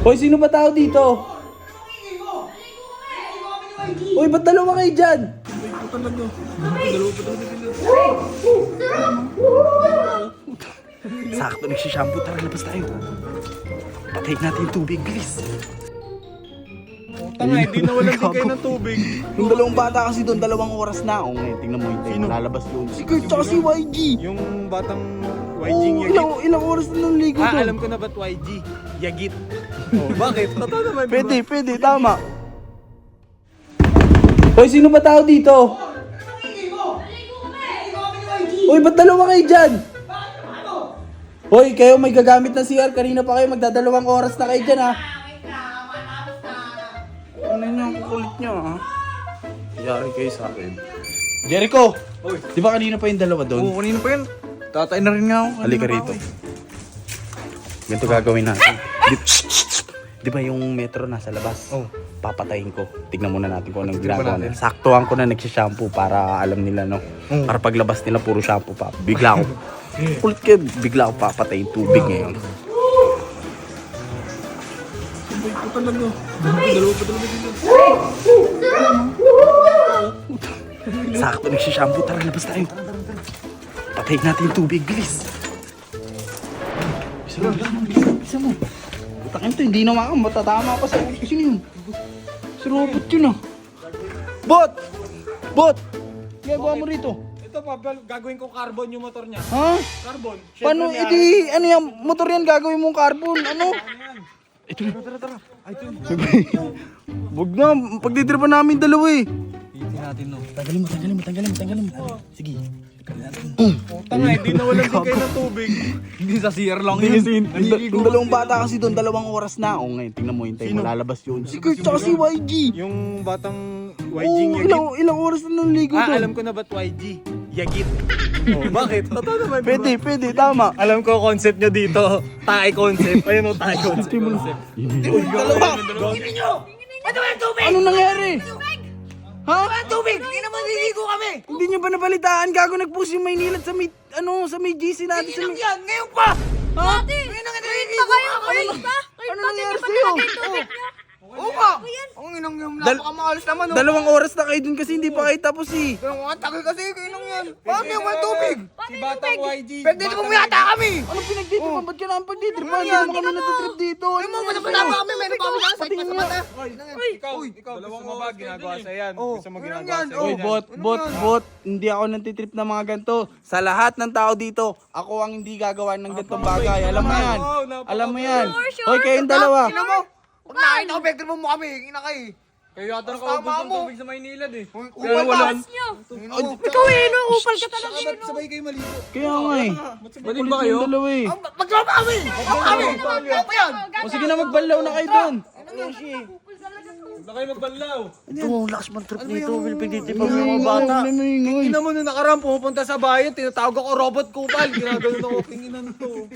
Hoy, sino ba tao dito? Hoy, ba't dalawa kayo dyan? Sakto, nagsishampoo. Tara, labas tayo. Patayin natin yung tubig, bilis. Tanga, hindi na walang din kayo ng tubig. Yung dalawang bata kasi doon, 2 oras na. O ngayon, tingnan mo yung tayo, lalabas doon. Si Kurt tsaka si YG. Yung batang YG Oo, Yagit. ilang oras na nung ligo doon. Alam ko na ba't YG? Yagit. Oh, bakit? Totoo naman, di ba? Pwede, tama. Hoy, sino ba tao dito? Hoy, ba't dalawa kayo dyan? Hoy, kayo may gagamit ng CR. Kanina pa kayo, magdadalawang oras na kayo dyan, ha? Ano nyo ang kukulit nyo, ha? Yari kayo sa akin. Jericho! Hoy. Di ba kanina pa yung dalawa doon? Oo, kanina pa yan. Tatay na rin nga ako. Halika rito. Ganito gagawin natin. Di ba yung metro nasa labas? Oh. Papatayin ko. Tignan muna natin kung anong ginagawa nila. Saktuhan ko na nagsishampoo para alam nila, no? Para paglabas nila puro shampoo pa. Bigla ako. Kulit kayo, bigla ako papatayin tubig ngayon. Sakto nagsishampoo. Tara, labas tayo. Patayin natin yung tubig. Bilis. Bisa mo. Butakin to, hindi naman ako. Matatama pa sa ulo. Sino yun? Si Robot yun, ah. Bot! Gagawa mo rito. Ito pa, gagawin ko carbon yung motor niya. Ha? Carbon. Paano? Edi, ano yan? Motor yan gagawin mong carbon. Ano? Ito na. Tara. Ay, ito. Wag na. Pagditripan namin dalawa eh. Hindi natin, no. Tanggalin mo. Sige. Tanga, hindi na walang din kayo ng tubig. Hindi sa CR lang Yung dalawang bata kasi doon, 2 oras na. O ngayon, tingnan mo yung tayo, lalabas yun. Si Kurt tsaka si YG. Yung batang YG Oo, Yagit. ilang oras na nung ligo doon. Alam ko na ba't YG? Yagit. Oh, bakit? Totoo naman, di ba? Pwede, tama. Alam ko concept nyo dito. Tae concept. Ayun o, tae concept. Dalawa! Ano ba yung tubig? Ano nangyari? Ha? Ano ba yung tubig? Hindi naman nililigo kami! Hindi nyo ba nabalitaan? Gago nag-post yung Maynilad sa may, sa may GC natin. Hindi lang yan! Ngayon pa! Ha? Ngayon na nga naliligo kami! Ano nangyari sa'yo? Oo ka! Ang inang yung napakamahalos naman. 2 oras na kayo dun kasi hindi pa kayo tapos eh. Pero ang tagal kasi kayo nang yan. Paano yung walang tubig? Si batang YG. Pwede dito pumiyata kami! Ano pinagtitripan? Ba't ka naman pagtitripan? Ano Hindi yan? naman kami natitrip dito. Ay mo, manapalapa kami! Meron pa kami dyan! Sa Patingin sa nga. mata! Ikaw, dalawang mo ba ginagawa sa yan? Gusto mo Ano ginagawa yan? sa Uy, bot. Hindi ako natitrip ng mga ganito. Sa lahat ng tao dito, ako ang hindi gagawa ng ganitong bagay. Alam mo yan. Alam mo yan. Hoy, kayong dalawa. Sino mo? Huwag nakita ko, Vector mo kami! Ina kayo! Kayo yata Tama nakaubos ng mo. tubig sa Maynilad eh. Upal walan. Ikaw eh, no? Upal ka talaga eh, no? Sabay kayo maligo. Kaya nga eh. Balik ba kayo? Yung dalawa eh. Magtropa kami! Magtropa kami! Tropa yan! O sige na, magbanlaw na kayo doon. Huwag na kayo magbanlaw. Ito, lakas man trip nito. Pinagtitripan mo yung mga bata. Tingnan mo nung nakaraan, pumupunta sa bayan, tinatawag ako robot kupal. Ginagano na ako, tinginan to.